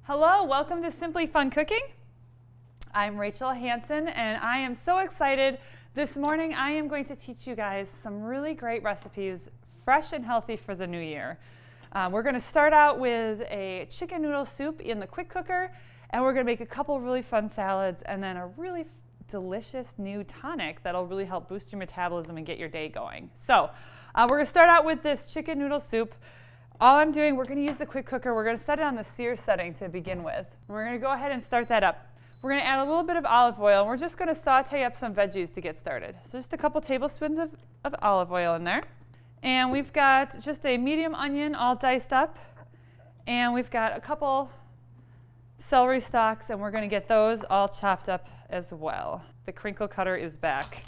Hello, welcome to Simply Fun Cooking. I'm Rachel Hanson and I am so excited. This morning I am going to teach you guys some really great recipes, fresh and healthy for the new year. We're going to start out with a chicken noodle soup in the quick cooker, and we're going to make a couple really fun salads and then a really delicious new tonic that'll really help boost your metabolism and get your day going. So we're going to start out with this chicken noodle soup. All I'm doing, we're going to use the quick cooker. We're going to set it on the sear setting to begin with. We're going to go ahead and start that up. We're going to add a little bit of olive oil, and we're just going to saute up some veggies to get started. So just a couple tablespoons of olive oil in there. And we've got just a medium onion all diced up. And we've got a couple celery stalks, and we're going to get those all chopped up as well. The crinkle cutter is back.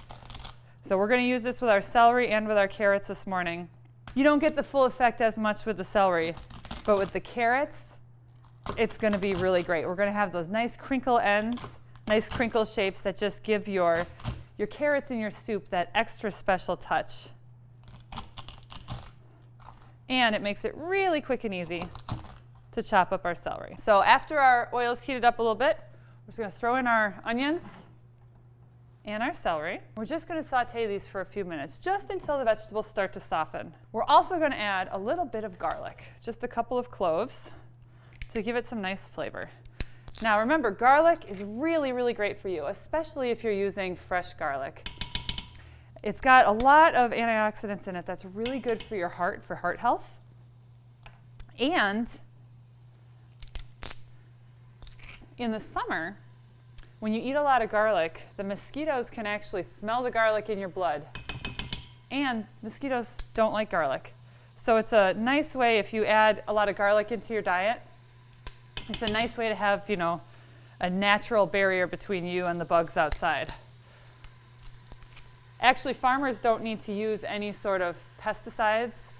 So we're going to use this with our celery and with our carrots this morning. You don't get the full effect as much with the celery, but with the carrots, it's going to be really great. We're going to have those nice crinkle ends, nice crinkle shapes that just give your carrots in your soup that extra special touch. And it makes it really quick and easy to chop up our celery. So after our oil's heated up a little bit, we're just going to throw in our onions and our celery. We're just going to saute these for a few minutes, just until the vegetables start to soften. We're also going to add a little bit of garlic, just a couple of cloves, to give it some nice flavor. Now remember, garlic is really, really great for you, especially if you're using fresh garlic. It's got a lot of antioxidants in it that's really good for your heart, for heart health. And in the summer, when you eat a lot of garlic, the mosquitoes can actually smell the garlic in your blood. And mosquitoes don't like garlic. So it's a nice way, if you add a lot of garlic into your diet, it's a nice way to have, a natural barrier between you and the bugs outside. Actually, farmers don't need to use any sort of pesticides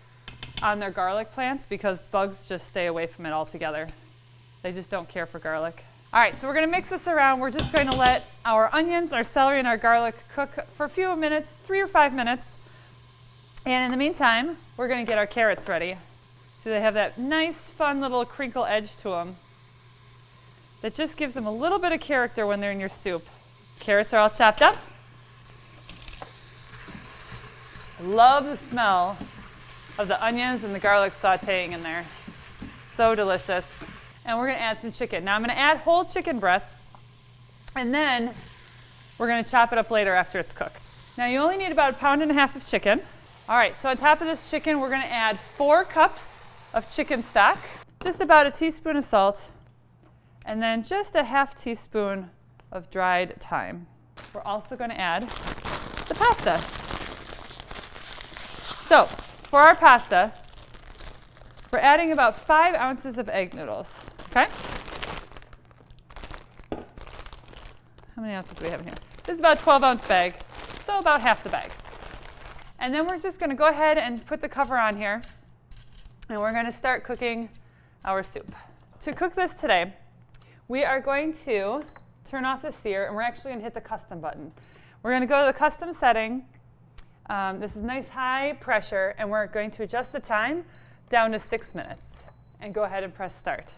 on their garlic plants because bugs just stay away from it altogether. They just don't care for garlic. All right, so we're going to mix this around. We're just going to let our onions, our celery, and our garlic cook for a few minutes, 3 or 5 minutes. And in the meantime, we're going to get our carrots ready. So they have that nice, fun little crinkle edge to them that just gives them a little bit of character when they're in your soup. Carrots are all chopped up. I love the smell of the onions and the garlic sauteing in there. So delicious. And we're going to add some chicken. Now I'm going to add whole chicken breasts, and then we're going to chop it up later after it's cooked. Now you only need about 1.5 pounds of chicken. All right, so on top of this chicken, we're going to add 4 cups of chicken stock, just about a teaspoon of salt, and then just a ½ teaspoon of dried thyme. We're also going to add the pasta. So for our pasta, we're adding about 5 ounces of egg noodles. Okay? How many ounces do we have in here? This is about a 12-ounce bag, so about half the bag. And then we're just going to go ahead and put the cover on here, and we're going to start cooking our soup. To cook this today, we are going to turn off the sear, and we're actually going to hit the custom button. We're going to go to the custom setting. This is nice high pressure, and we're going to adjust the time down to 6 minutes, and go ahead and press start.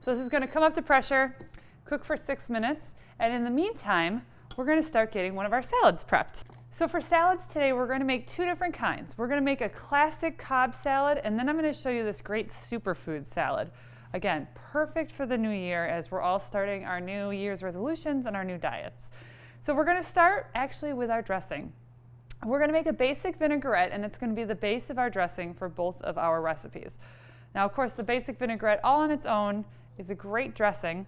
So this is going to come up to pressure, cook for 6 minutes, and in the meantime, we're going to start getting one of our salads prepped. So for salads today, we're going to make 2 different kinds. We're going to make a classic Cobb salad, and then I'm going to show you this great superfood salad. Again, perfect for the new year as we're all starting our New Year's resolutions and our new diets. So we're going to start actually with our dressing. We're going to make a basic vinaigrette, and it's going to be the base of our dressing for both of our recipes. Now, of course, the basic vinaigrette all on its own is a great dressing,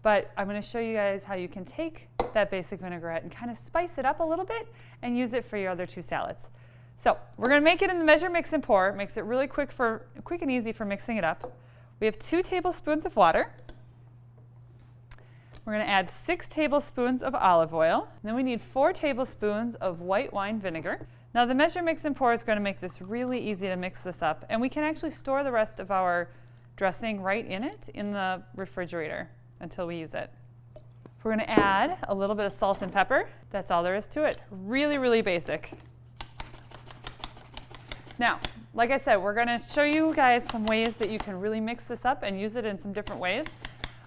but I'm going to show you guys how you can take that basic vinaigrette and kind of spice it up a little bit and use it for your other 2 salads. So we're going to make it in the measure, mix, and pour. It makes it really quick and easy for mixing it up. We have 2 tablespoons of water. We're going to add 6 tablespoons of olive oil. And then we need 4 tablespoons of white wine vinegar. Now the measure, mix, and pour is going to make this really easy to mix this up. And we can actually store the rest of our dressing right in it in the refrigerator until we use it. We're going to add a little bit of salt and pepper. That's all there is to it. Really, really basic. Now, like I said, we're going to show you guys some ways that you can really mix this up and use it in some different ways.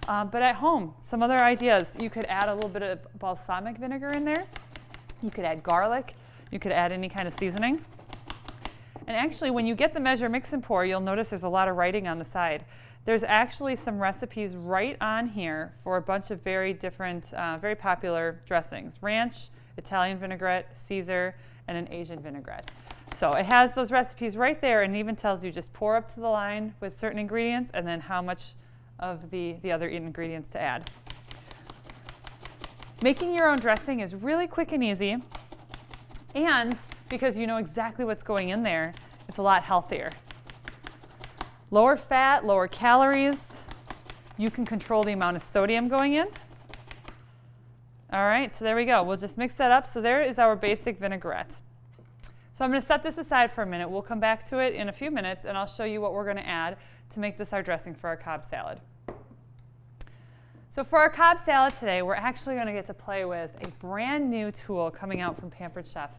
But at home, some other ideas. You could add a little bit of balsamic vinegar in there. You could add garlic. You could add any kind of seasoning. And actually, when you get the measure, mix, and pour, you'll notice there's a lot of writing on the side. There's actually some recipes right on here for a bunch of very different, very popular dressings. Ranch, Italian vinaigrette, Caesar, and an Asian vinaigrette. So it has those recipes right there, and it even tells you just pour up to the line with certain ingredients and then how much of the other ingredients to add. Making your own dressing is really quick and easy, and because you know exactly what's going in there, it's a lot healthier. Lower fat, lower calories. You can control the amount of sodium going in. All right, so there we go. We'll just mix that up. So there is our basic vinaigrette. So I'm going to set this aside for a minute. We'll come back to it in a few minutes, and I'll show you what we're going to add to make this our dressing for our Cobb salad. So for our Cobb salad today, we're actually going to get to play with a brand new tool coming out from Pampered Chef.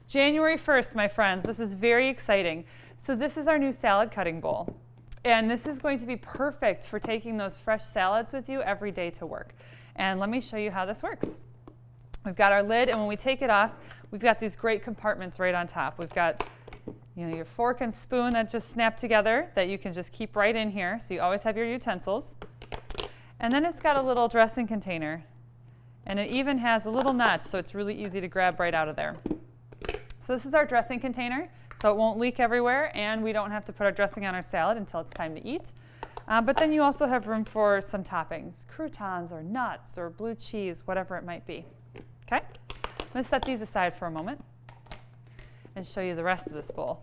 January 1st, my friends. This is very exciting. So this is our new salad cutting bowl. And this is going to be perfect for taking those fresh salads with you every day to work. And let me show you how this works. We've got our lid, and when we take it off, we've got these great compartments right on top. We've got your fork and spoon that just snap together that you can just keep right in here, so you always have your utensils. And then it's got a little dressing container. And it even has a little notch, so it's really easy to grab right out of there. So this is our dressing container, so it won't leak everywhere, and we don't have to put our dressing on our salad until it's time to eat. But then you also have room for some toppings, croutons or nuts or blue cheese, whatever it might be. Okay? I'm going to set these aside for a moment and show you the rest of this bowl.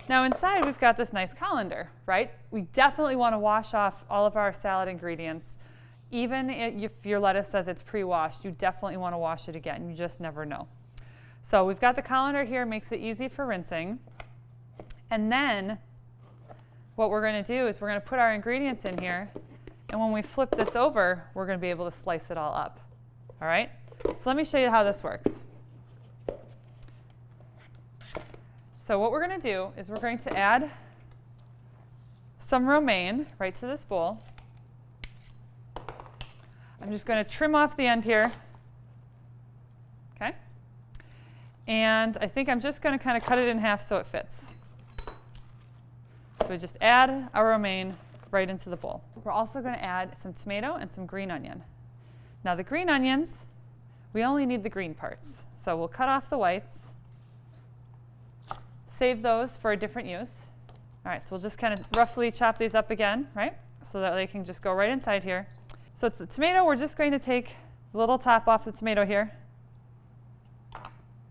Now inside we've got this nice colander, right? We definitely want to wash off all of our salad ingredients. Even if your lettuce says it's pre-washed, you definitely want to wash it again. You just never know. So we've got the colander here, makes it easy for rinsing. And then what we're going to do is we're going to put our ingredients in here, and when we flip this over, we're going to be able to slice it all up. All right? So let me show you how this works. So what we're going to do is we're going to add some romaine right to this bowl. I'm just going to trim off the end here. Okay? And I think I'm just going to kind of cut it in half so it fits. So we just add our romaine right into the bowl. We're also going to add some tomato and some green onion. Now the green onions, we only need the green parts. So we'll cut off the whites, save those for a different use. All right, so we'll just kind of roughly chop these up again, right? So that they can just go right inside here. So it's the tomato, we're just going to take the little top off the tomato here,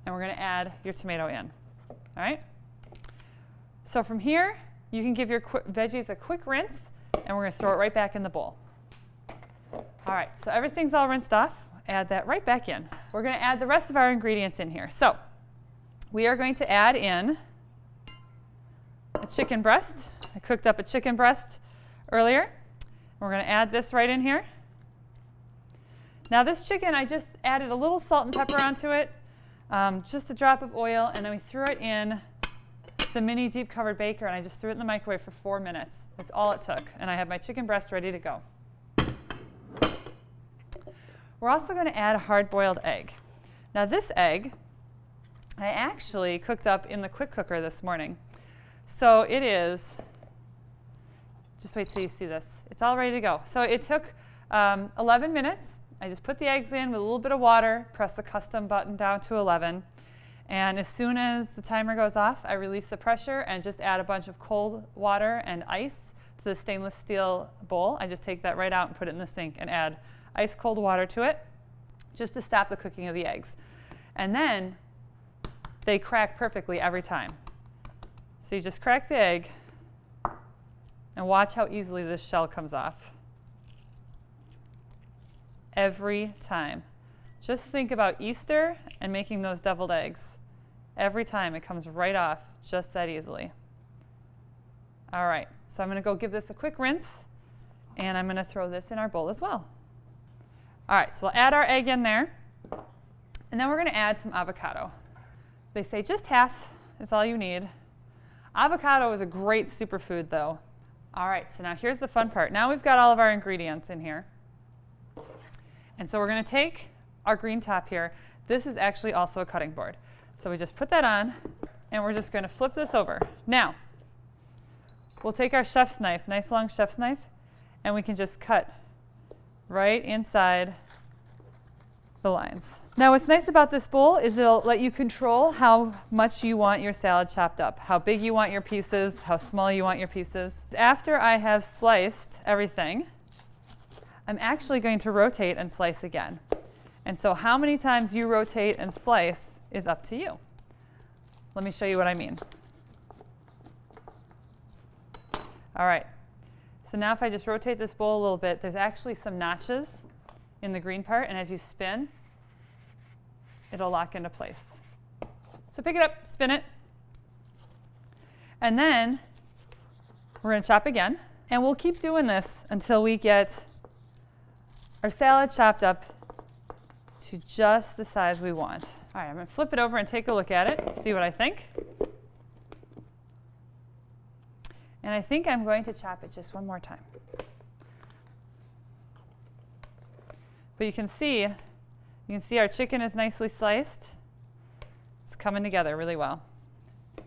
and we're going to add your tomato in. All right? So from here, you can give your veggies a quick rinse, and we're going to throw it right back in the bowl. All right, so everything's all rinsed off. Add that right back in. We're going to add the rest of our ingredients in here. So we are going to add in a chicken breast. I cooked up a chicken breast earlier. We're going to add this right in here. Now this chicken, I just added a little salt and pepper onto it, just a drop of oil, and then we threw it in the mini deep covered baker, and I just threw it in the microwave for 4 minutes. That's all it took, and I have my chicken breast ready to go. We're also going to add a hard-boiled egg. Now this egg, I actually cooked up in the quick cooker this morning. So it is, just wait till you see this. It's all ready to go. So it took 11 minutes. I just put the eggs in with a little bit of water, press the custom button down to 11. And as soon as the timer goes off, I release the pressure and just add a bunch of cold water and ice to the stainless steel bowl. I just take that right out and put it in the sink and add ice cold water to it just to stop the cooking of the eggs. And then they crack perfectly every time. So you just crack the egg and watch how easily this shell comes off. Every time. Just think about Easter and making those deviled eggs. Every time it comes right off just that easily. All right, so I'm going to go give this a quick rinse, and I'm going to throw this in our bowl as well. All right, so we'll add our egg in there, and then we're going to add some avocado. They say just half is all you need. Avocado is a great superfood, though. All right, so now here's the fun part. Now we've got all of our ingredients in here. And so we're going to take our green top here. This is actually also a cutting board. So we just put that on, and we're just going to flip this over. Now, we'll take our chef's knife, nice long chef's knife, and we can just cut right inside the lines. Now what's nice about this bowl is it'll let you control how much you want your salad chopped up, how big you want your pieces, how small you want your pieces. After I have sliced everything, I'm actually going to rotate and slice again. And so how many times you rotate and slice is up to you. Let me show you what I mean. All right, so now if I just rotate this bowl a little bit, there's actually some notches in the green part, and as you spin, it'll lock into place. So pick it up, spin it, and then we're going to chop again. And we'll keep doing this until we get our salad chopped up to just the size we want. All right, I'm going to flip it over and take a look at it, see what I think. And I think I'm going to chop it just one more time. But you can see our chicken is nicely sliced. It's coming together really well.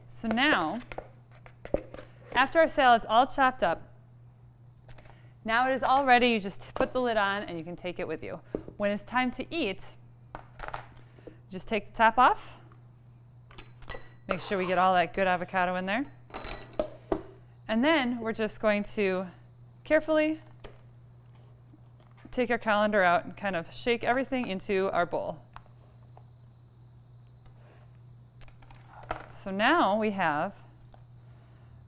So now, after our salad's all chopped up, now it is all ready. You just put the lid on and you can take it with you. When it's time to eat, just take the top off. Make sure we get all that good avocado in there. And then we're just going to carefully take our colander out and kind of shake everything into our bowl. So now we have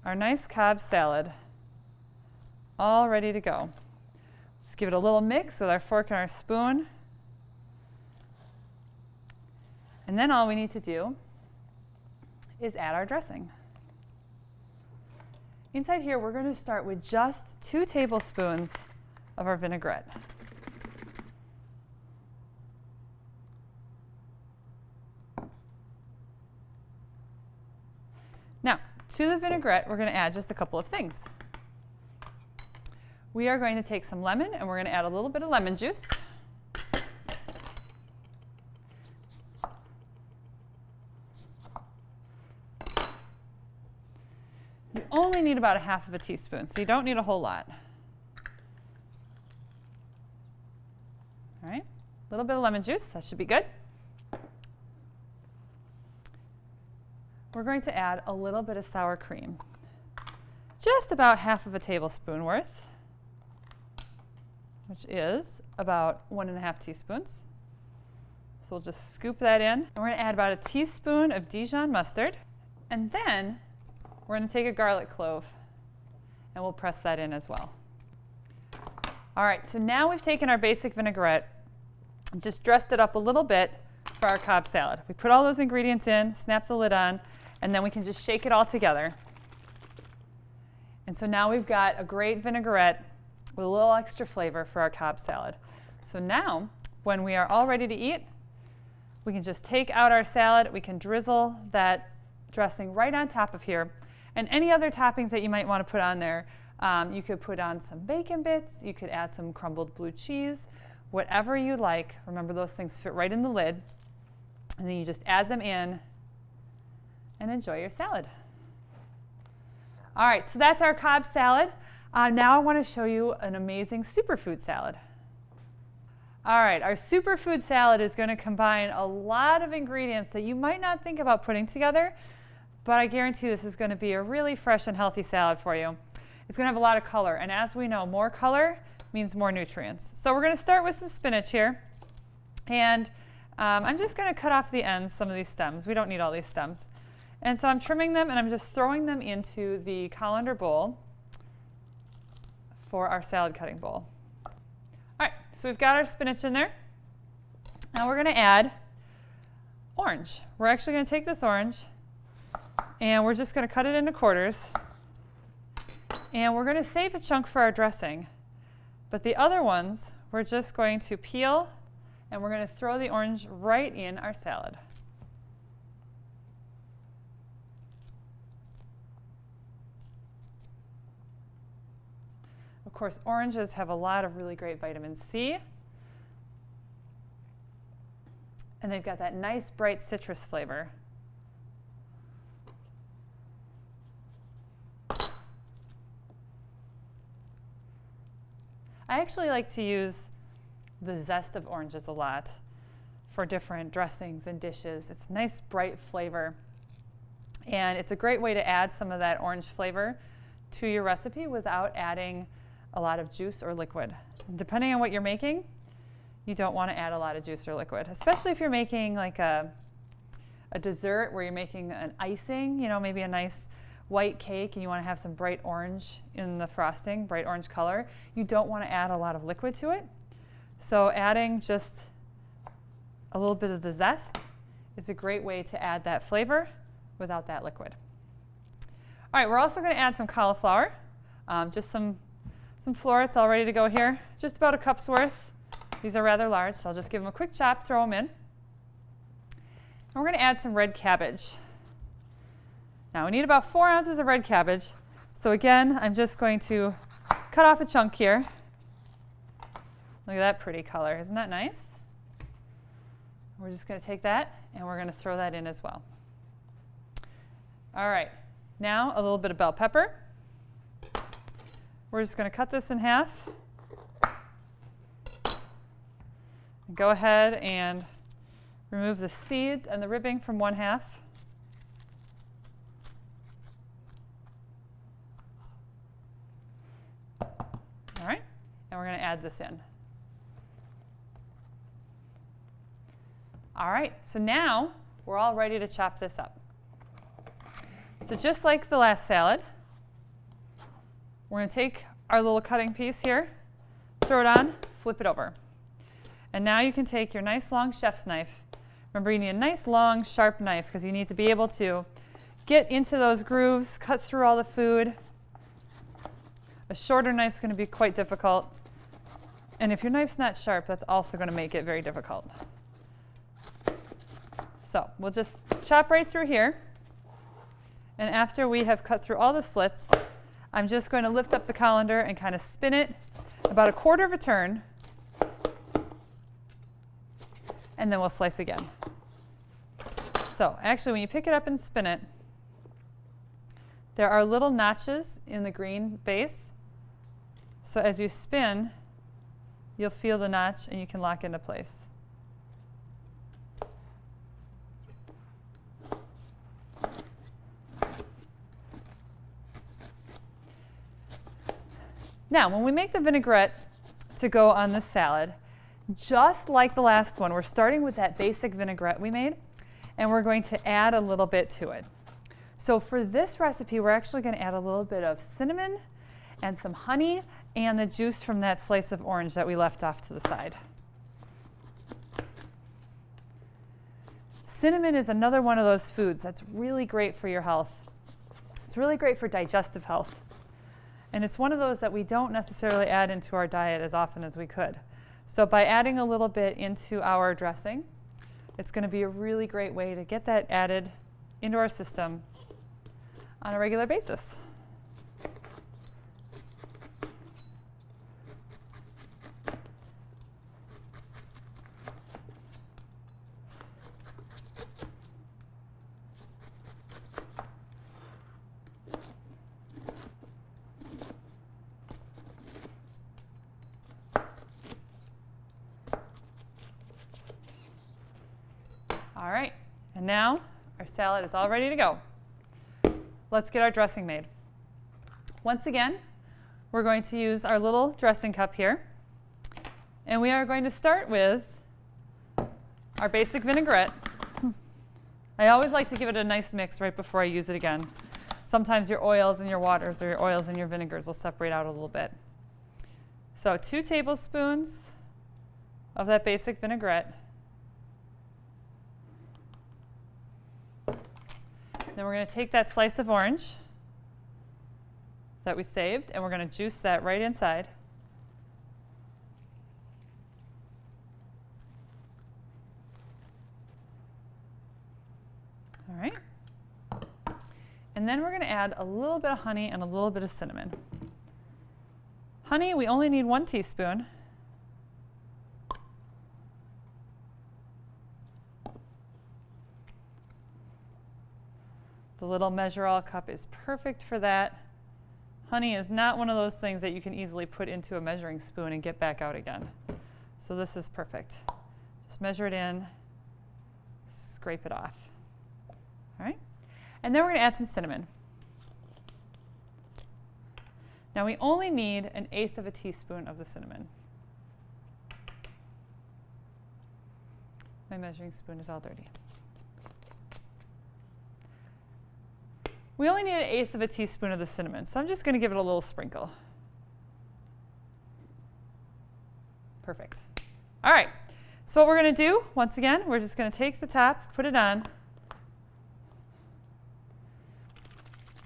our nice Cobb salad all ready to go. Just give it a little mix with our fork and our spoon. And then all we need to do is add our dressing. Inside here, we're going to start with just 2 tablespoons of our vinaigrette. Now, to the vinaigrette, we're going to add just a couple of things. We are going to take some lemon, and we're going to add a little bit of lemon juice. You only need about 1/2 teaspoon, so you don't need a whole lot. All right, a little bit of lemon juice, that should be good. We're going to add a little bit of sour cream, just about 1/2 tablespoon worth, which is about 1½ teaspoons. So we'll just scoop that in. And we're going to add about 1 teaspoon of Dijon mustard, and then we're going to take a garlic clove and we'll press that in as well. All right, so now we've taken our basic vinaigrette and just dressed it up a little bit for our Cobb salad. We put all those ingredients in, snap the lid on, and then we can just shake it all together. And so now we've got a great vinaigrette with a little extra flavor for our Cobb salad. So now, when we are all ready to eat, we can just take out our salad. We can drizzle that dressing right on top of here. And any other toppings that you might want to put on there, you could put on some bacon bits, you could add some crumbled blue cheese, whatever you like. Remember, those things fit right in the lid. And then you just add them in and enjoy your salad. All right, so that's our Cobb salad. Now I want to show you an amazing superfood salad. All right, our superfood salad is going to combine a lot of ingredients that you might not think about putting together, but I guarantee this is going to be a really fresh and healthy salad for you. It's going to have a lot of color, and as we know, more color means more nutrients. So we're going to start with some spinach here, and I'm just going to cut off the ends, some of these stems. We don't need all these stems. And so I'm trimming them, and I'm just throwing them into the colander bowl for our salad cutting bowl. All right, so we've got our spinach in there. Now we're going to add orange. We're actually going to take this orange, and we're just going to cut it into quarters. And we're going to save a chunk for our dressing. But the other ones, we're just going to peel, and we're going to throw the orange right in our salad. Of course, oranges have a lot of really great vitamin C. And they've got that nice bright citrus flavor. I actually like to use the zest of oranges a lot for different dressings and dishes. It's a nice bright flavor. And it's a great way to add some of that orange flavor to your recipe without adding a lot of juice or liquid. Depending on what you're making, you don't want to add a lot of juice or liquid, especially if you're making like a dessert where you're making an icing, you know, maybe a nice white cake and you want to have some bright orange in the frosting, bright orange color. You don't want to add a lot of liquid to it. So adding just a little bit of the zest is a great way to add that flavor without that liquid. All right, we're also going to add some cauliflower, just some florets all ready to go here, just about a cup's worth. These are rather large, so I'll just give them a quick chop, throw them in. And we're going to add some red cabbage. Now we need about 4 ounces of red cabbage. So again, I'm just going to cut off a chunk here. Look at that pretty color, isn't that nice? We're just going to take that and we're going to throw that in as well. All right, now a little bit of bell pepper. We're just going to cut this in half. Go ahead and remove the seeds and the ribbing from one half. All right, and we're going to add this in. All right, so now we're all ready to chop this up. So just like the last salad, we're going to take our little cutting piece here, throw it on, flip it over. And now you can take your nice long chef's knife. Remember, you need a nice long sharp knife because you need to be able to get into those grooves, cut through all the food. A shorter knife is going to be quite difficult. And if your knife's not sharp, that's also going to make it very difficult. So we'll just chop right through here. And after we have cut through all the slits, I'm just going to lift up the colander and kind of spin it about a quarter of a turn. And then we'll slice again. So actually, when you pick it up and spin it, there are little notches in the green base. So as you spin, you'll feel the notch and you can lock into place. Now, when we make the vinaigrette to go on the salad, just like the last one, we're starting with that basic vinaigrette we made, and we're going to add a little bit to it. So for this recipe, we're actually going to add a little bit of cinnamon and some honey and the juice from that slice of orange that we left off to the side. Cinnamon is another one of those foods that's really great for your health. It's really great for digestive health. And it's one of those that we don't necessarily add into our diet as often as we could. So by adding a little bit into our dressing, it's going to be a really great way to get that added into our system on a regular basis. All right, and now our salad is all ready to go. Let's get our dressing made. Once again, we're going to use our little dressing cup here, and we are going to start with our basic vinaigrette. I always like to give it a nice mix right before I use it again. Sometimes your oils and your waters or your oils and your vinegars will separate out a little bit. So 2 tablespoons of that basic vinaigrette. Then we're going to take that slice of orange that we saved, and we're going to juice that right inside. All right. And then we're going to add a little bit of honey and a little bit of cinnamon. Honey, we only need 1 teaspoon. The little measure-all cup is perfect for that. Honey is not one of those things that you can easily put into a measuring spoon and get back out again. So this is perfect. Just measure it in, scrape it off. All right? And then we're going to add some cinnamon. Now we only need 1/8 of a teaspoon of the cinnamon. My measuring spoon is all dirty. We only need 1/8 of a teaspoon of the cinnamon, so I'm just going to give it a little sprinkle. Perfect. All right, so what we're going to do, once again, we're just going to take the top, put it on,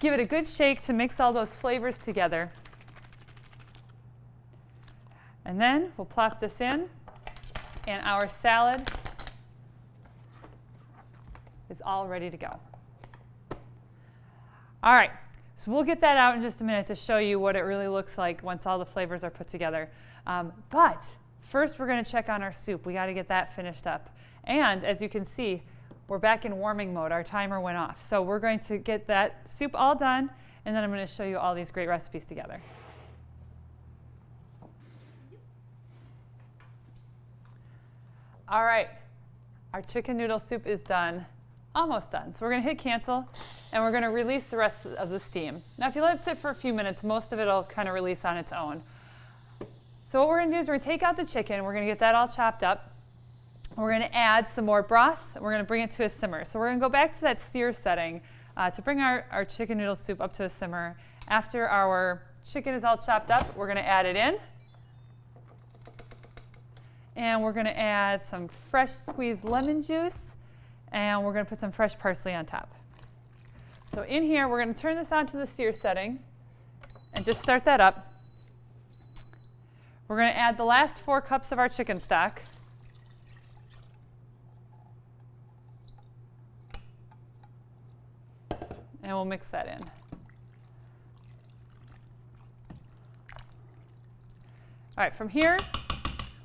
give it a good shake to mix all those flavors together. And then we'll plop this in, and our salad is all ready to go. All right, so we'll get that out in just a minute to show you what it really looks like once all the flavors are put together. But first we're going to check on our soup. We got to get that finished up. And as you can see, we're back in warming mode. Our timer went off. So we're going to get that soup all done, and then I'm going to show you all these great recipes together. All right, our chicken noodle soup is done. Almost done. So we're going to hit cancel, and we're going to release the rest of the steam. Now if you let it sit for a few minutes, most of it will kind of release on its own. So what we're going to do is we're going to take out the chicken. We're going to get that all chopped up. We're going to add some more broth. We're going to bring it to a simmer. So we're going to go back to that sear setting to bring our chicken noodle soup up to a simmer. After our chicken is all chopped up, we're going to add it in. And we're going to add some fresh squeezed lemon juice. And we're going to put some fresh parsley on top. So in here, we're going to turn this on to the sear setting and just start that up. We're going to add the last 4 cups of our chicken stock. And we'll mix that in. All right, from here,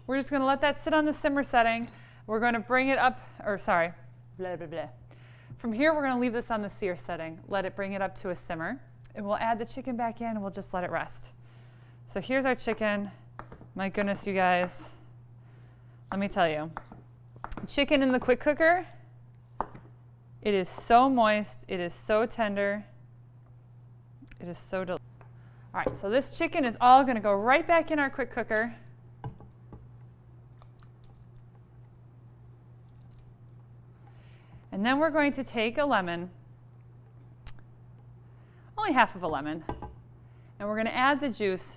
we're just going to let that sit on the simmer setting. We're going to bring it up, blah, blah, blah. From here, we're going to leave this on the sear setting, let it bring it up to a simmer, and we'll add the chicken back in and we'll just let it rest. So here's our chicken. My goodness, you guys, let me tell you, chicken in the quick cooker, it is so moist, it is so tender, it is so delicious. All right, so this chicken is all going to go right back in our quick cooker. And then we're going to take a lemon, only half of a lemon, and we're going to add the juice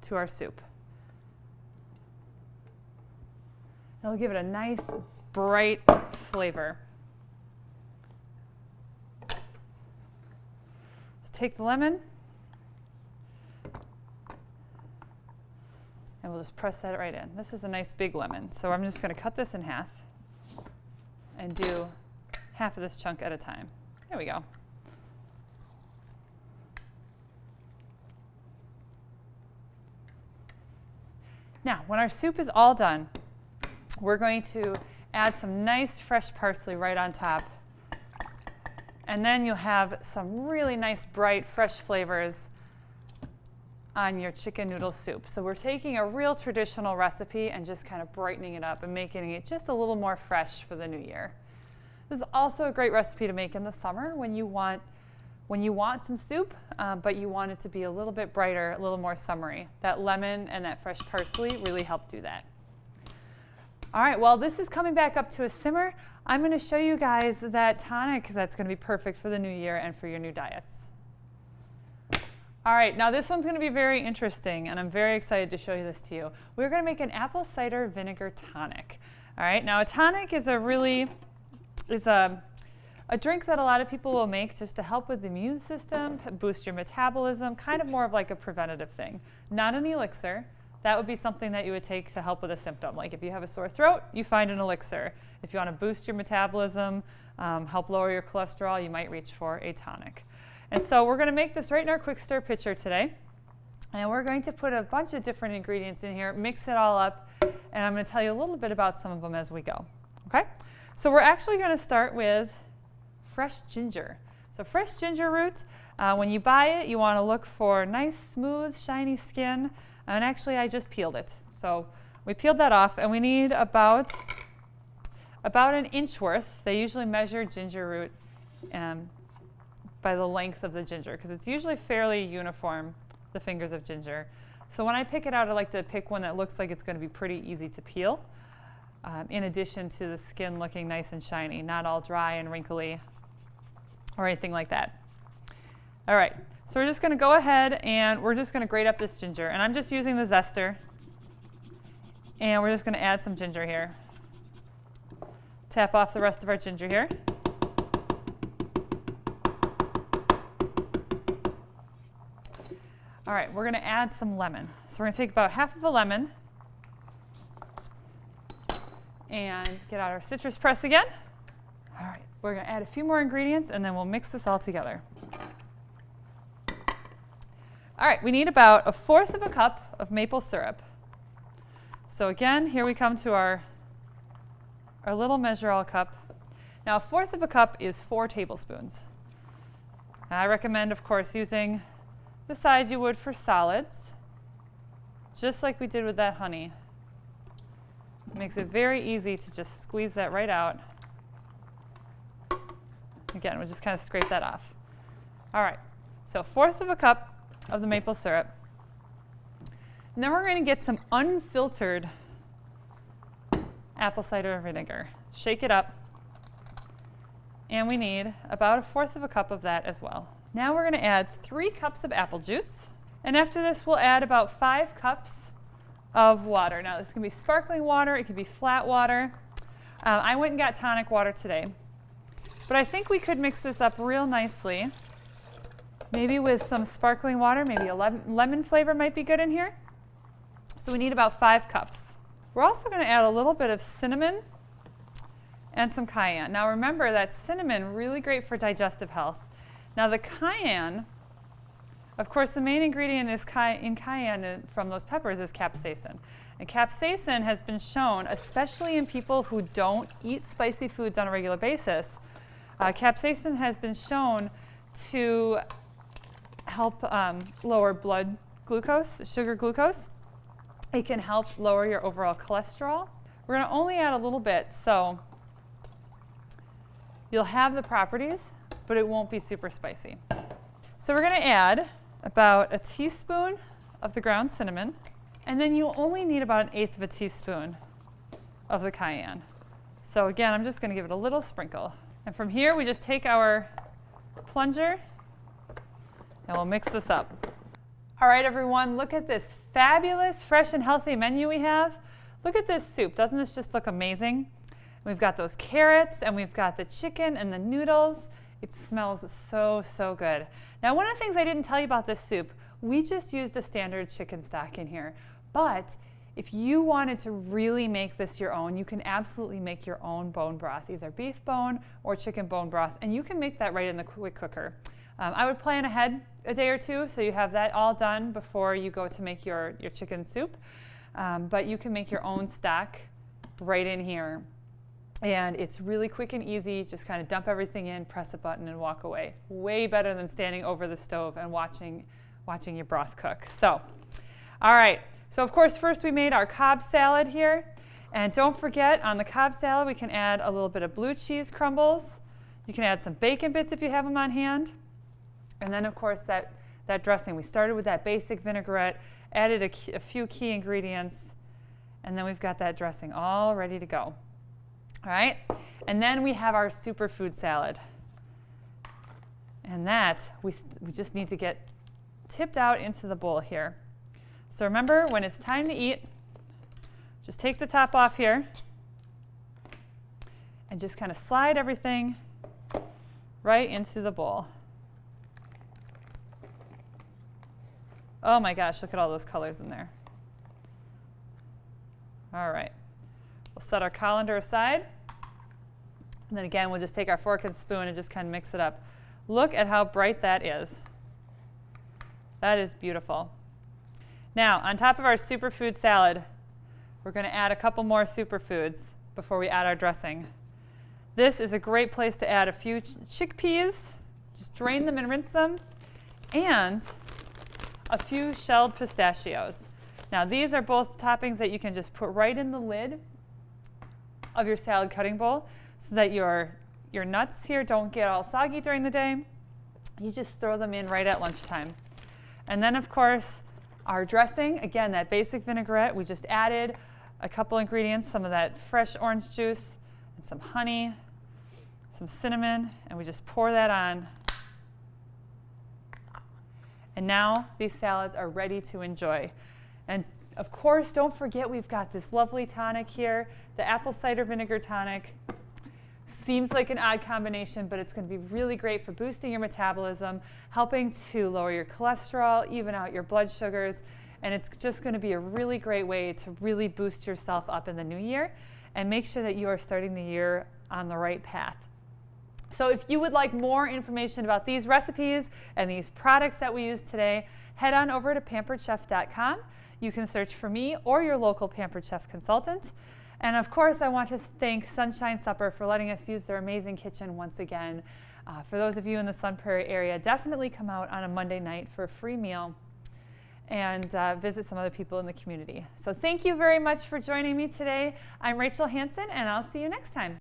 to our soup. It'll give it a nice, bright flavor. So take the lemon, and we'll just press that right in. This is a nice big lemon, so I'm just going to cut this in half and do half of this chunk at a time. There we go. Now, when our soup is all done, we're going to add some nice fresh parsley right on top. And then you'll have some really nice, bright, fresh flavors on your chicken noodle soup. So we're taking a real traditional recipe and just kind of brightening it up and making it just a little more fresh for the new year. This is also a great recipe to make in the summer when you want some soup, but you want it to be a little bit brighter, a little more summery. That lemon and that fresh parsley really help do that. All right, well, this is coming back up to a simmer. I'm going to show you guys that tonic that's going to be perfect for the new year and for your new diets. All right, now this one's going to be very interesting, and I'm very excited to show you this to you. We're going to make an apple cider vinegar tonic. All right, now a tonic is a drink that a lot of people will make just to help with the immune system, boost your metabolism, kind of more of like a preventative thing. Not an elixir. That would be something that you would take to help with a symptom. Like if you have a sore throat, you find an elixir. If you want to boost your metabolism, help lower your cholesterol, you might reach for a tonic. And so we're going to make this right in our quick stir pitcher today. And we're going to put a bunch of different ingredients in here, mix it all up, and I'm going to tell you a little bit about some of them as we go. Okay? So we're actually going to start with fresh ginger. So fresh ginger root, when you buy it, you want to look for nice, smooth, shiny skin. And actually, I just peeled it. So we peeled that off, and we need about an inch worth. They usually measure ginger root by the length of the ginger, because it's usually fairly uniform, the fingers of ginger. So when I pick it out, I like to pick one that looks like it's going to be pretty easy to peel, in addition to the skin looking nice and shiny, not all dry and wrinkly or anything like that. All right, so we're just going to go ahead and we're just going to grate up this ginger. And I'm just using the zester. And we're just going to add some ginger here. Tap off the rest of our ginger here. All right, we're going to add some lemon. So we're going to take about half of a lemon and get out our citrus press again. All right, we're going to add a few more ingredients, and then we'll mix this all together. All right, we need about 1/4 of a cup of maple syrup. So again, here we come to our little measure-all cup. Now, 1/4 of a cup is 4 tablespoons. Now, I recommend, of course, using the side you would for solids, just like we did with that honey. It makes it very easy to just squeeze that right out. Again, we'll just kind of scrape that off. All right, so 1/4 of a cup of the maple syrup. And then we're going to get some unfiltered apple cider vinegar. Shake it up. And we need about 1/4 of a cup of that as well. Now we're going to add 3 cups of apple juice. And after this, we'll add about 5 cups of water. Now, this can be sparkling water. It can be flat water. I went and got tonic water today. But I think we could mix this up real nicely. Maybe with some sparkling water. Maybe a lemon flavor might be good in here. So we need about 5 cups. We're also going to add a little bit of cinnamon and some cayenne. Now remember that cinnamon, really great for digestive health. Now the cayenne, of course, the main ingredient in cayenne from those peppers is capsaicin. And capsaicin has been shown, especially in people who don't eat spicy foods on a regular basis, capsaicin has been shown to help lower blood glucose, sugar glucose. It can help lower your overall cholesterol. We're going to only add a little bit, so you'll have the properties, but it won't be super spicy. So we're going to add about a teaspoon of the ground cinnamon, and then you'll only need about 1/8 of a teaspoon of the cayenne. So again, I'm just going to give it a little sprinkle. And from here, we just take our plunger, and we'll mix this up. All right, everyone, look at this fabulous, fresh and healthy menu we have. Look at this soup. Doesn't this just look amazing? We've got those carrots, and we've got the chicken and the noodles. It smells so, so good. Now, one of the things I didn't tell you about this soup, we just used a standard chicken stock in here. But if you wanted to really make this your own, you can absolutely make your own bone broth, either beef bone or chicken bone broth, and you can make that right in the quick cooker. I would plan ahead a day or two so you have that all done before you go to make your chicken soup. But you can make your own stock right in here. And it's really quick and easy. Just kind of dump everything in, press a button, and walk away. Way better than standing over the stove and watching your broth cook. So, all right. So of course, first we made our Cobb salad here. And don't forget, on the Cobb salad, we can add a little bit of blue cheese crumbles. You can add some bacon bits if you have them on hand. And then, of course, that dressing. We started with that basic vinaigrette, added a few key ingredients, and then we've got that dressing all ready to go. All right? And then we have our superfood salad. And that, we just need to get tipped out into the bowl here. So remember, when it's time to eat, just take the top off here and just kind of slide everything right into the bowl. Oh my gosh, look at all those colors in there. All right, we'll set our colander aside. And then again, we'll just take our fork and spoon and just kind of mix it up. Look at how bright that is. That is beautiful. Now, on top of our superfood salad, we're going to add a couple more superfoods before we add our dressing. This is a great place to add a few chickpeas. Just drain them and rinse them. And a few shelled pistachios. Now, these are both toppings that you can just put right in the lid of your salad cutting bowl so that your nuts here don't get all soggy during the day. You just throw them in right at lunchtime. And then, of course, our dressing, again, that basic vinaigrette, we just added a couple ingredients, some of that fresh orange juice and some honey, some cinnamon, and we just pour that on. And now these salads are ready to enjoy. And of course, don't forget we've got this lovely tonic here, the apple cider vinegar tonic. Seems like an odd combination, but it's going to be really great for boosting your metabolism, helping to lower your cholesterol, even out your blood sugars, and it's just going to be a really great way to really boost yourself up in the new year and make sure that you are starting the year on the right path. So if you would like more information about these recipes and these products that we use today, head on over to pamperedchef.com. You can search for me or your local Pampered Chef consultant. And of course, I want to thank Sunshine Supper for letting us use their amazing kitchen once again. For those of you in the Sun Prairie area, definitely come out on a Monday night for a free meal and visit some other people in the community. So thank you very much for joining me today. I'm Rachel Hanson, and I'll see you next time.